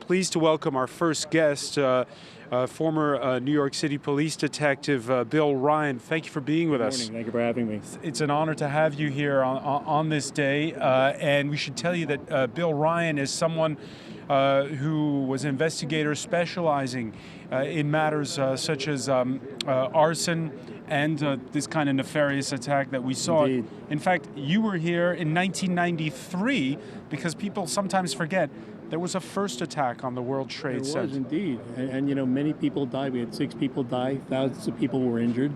pleased to welcome our first guest, former New York City police detective Bill Ryan. Thank you for being with us. Good morning. Thank you for having me. It's an honor to have you here on this day. And we should tell you that Bill Ryan is someone who was an investigator specializing in matters such as arson and this kind of nefarious attack that we saw. Indeed. In fact, you were here in 1993 because people sometimes forget there was a first attack on the World Trade Center. There was indeed. And, you know, many people died. We had 6 people die. Thousands of people were injured.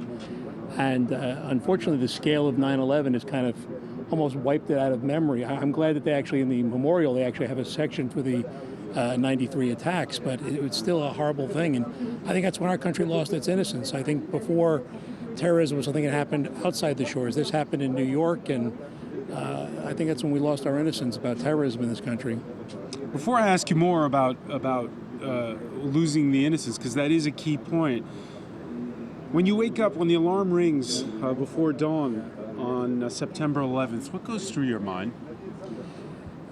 And unfortunately, the scale of 9/11 has kind of almost wiped it out of memory. I'm glad that they actually, in the memorial, they actually have a section for the 93 attacks, but it was still a horrible thing. And I think that's when our country lost its innocence. I think before, terrorism was something that happened outside the shores. This happened in New York, and I think that's when we lost our innocence about terrorism in this country. Before I ask you more about losing the innocence, because that is a key point, when you wake up, when the alarm rings before dawn on September 11th, what goes through your mind?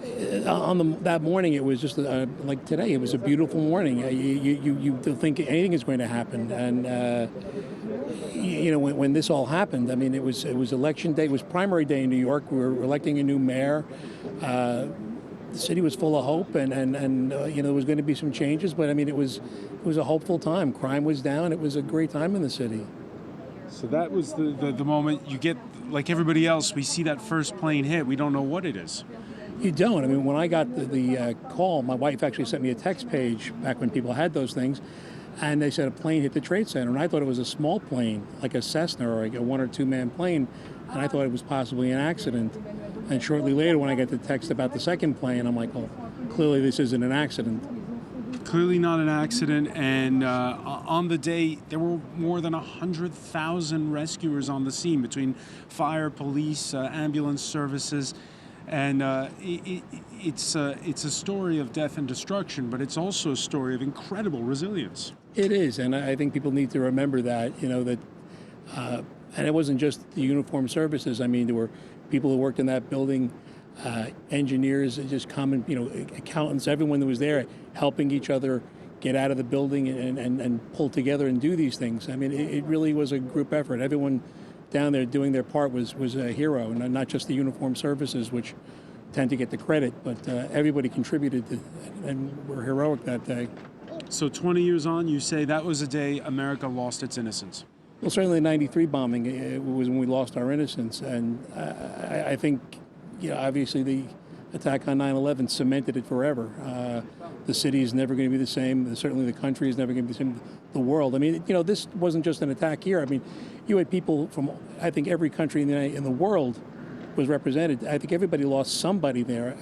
That morning, it was just like today. It was a beautiful morning. You don't think anything is going to happen, and you know when this all happened. I mean, it was election day. It was primary day in New York. We were electing a new mayor. The city was full of hope, and you know there was going to be some changes. But I mean, it was a hopeful time. Crime was down. It was a great time in the city. So that was the moment you get, like everybody else, we see that first plane hit. We don't know what it is. You don't. I mean, when I got the call, my wife actually sent me a text page back when people had those things, and they said a plane hit the Trade Center, and I thought it was a small plane, like a Cessna or like a 1 or 2 man plane, and I thought it was possibly an accident. And shortly later, when I got the text about the second plane, I'm like, well, clearly this isn't an accident. Clearly not an accident, and on the day, there were more than 100,000 rescuers on the scene between fire, police, ambulance services. And it's a story of death and destruction, but it's also a story of incredible resilience. It is, and I think people need to remember that, you know, that, and it wasn't just the uniformed services. I mean, there were people who worked in that building, engineers, just common, you know, accountants, everyone that was there helping each other get out of the building and pull together and do these things. I mean, it really was a group effort. Everyone down there doing their part was a hero, and not just the uniformed services, which tend to get the credit, but everybody contributed and were heroic that day. So 20 years on, you say that was a day America lost its innocence. Well, certainly the 93 bombing, it was when we lost our innocence, and I think, you know, obviously the attack on 9/11 cemented it forever. The city is never going to be the same. Certainly the country is never going to be the same. The world. I mean, you know, this wasn't just an attack here. I mean, you had people from, I think, every country in the world was represented. I think everybody lost somebody there.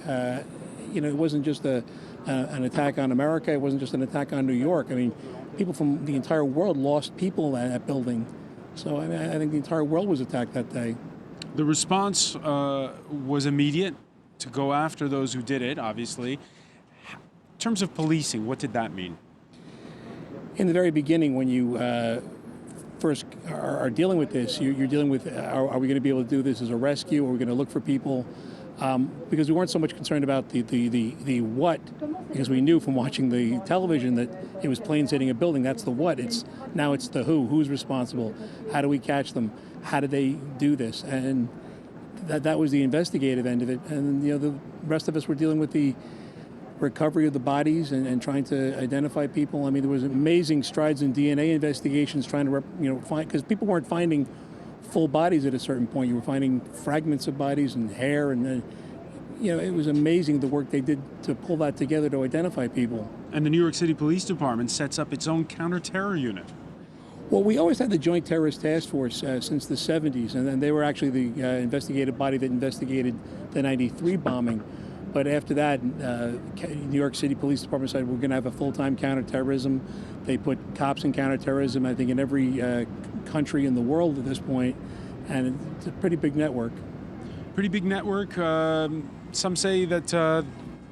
You know, it wasn't just an attack on America. It wasn't just an attack on New York. I mean, people from the entire world lost people in that building. So, I mean, I think the entire world was attacked that day. The response was immediate to go after those who did it, obviously. In terms of policing, what did that mean? In the very beginning, when you first are dealing with this, you're dealing with, are we going to be able to do this as a rescue? Are we going to look for people? Because we weren't so much concerned about the what, because we knew from watching the television that it was planes hitting a building. That's the what. Now it's the who. Who's responsible? How do we catch them? How do they do this? And that was the investigative end of it. And you know, the rest of us were dealing with the recovery of the bodies and trying to identify people. I mean, there was amazing strides in DNA investigations trying to find, because people weren't finding full bodies at a certain point. You were finding fragments of bodies and hair, and you know, it was amazing the work they did to pull that together to identify people. And the New York City Police Department sets up its own counter-terror unit. Well, we always had the Joint Terrorist Task Force since the 70s, and then they were actually the investigative body that investigated the 93 bombing. But after that, New York City Police Department said we're going to have a full-time counterterrorism. They put cops in counterterrorism, I think, in every country in the world at this point, and it's a pretty big network. Pretty big network. Some say that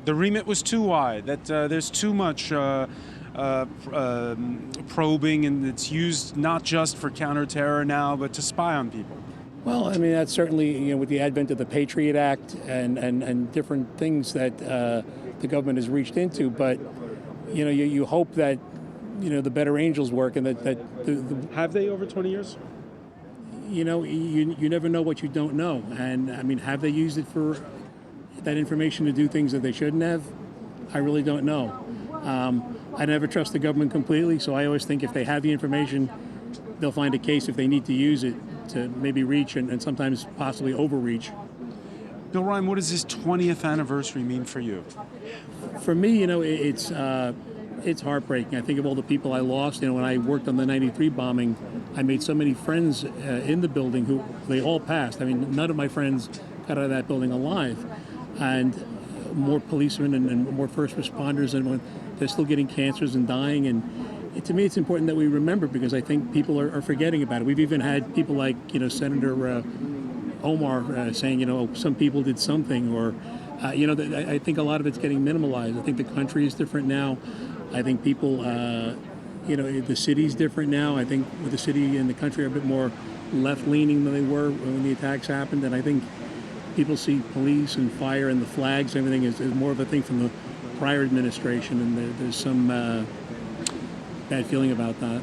the remit was too wide, that there's too much probing, and it's used not just for counterterror now, but to spy on people. Well, I mean, that's certainly, you know, with the advent of the Patriot Act and different things that the government has reached into. But you hope that the better angels work, and that Have they over 20 years? you never know what you don't know. And I mean, have they used it for that information to do things that they shouldn't have? I really don't know. I never trust the government completely, so I always think if they have the information, they'll find a case if they need to use it to maybe reach and sometimes possibly overreach. Bill Ryan, what does this 20th anniversary mean for you? For me, it's heartbreaking. I think of all the people I lost. When I worked on the '93 bombing, I made so many friends in the building who they all passed. I mean, none of my friends got out of that building alive, and more policemen and more first responders, and when they're still getting cancers and dying. And to me, it's important that we remember, because I think people are forgetting about it. We've even had people like Senator Omar saying, some people did something, or I think a lot of it's getting minimalized. I think the country is different now. I think people, the city's different now. I think the city and the country are a bit more left-leaning than they were when the attacks happened. And I think people see police and fire and the flags and everything is more of a thing from the prior administration. And there's some bad feeling about that.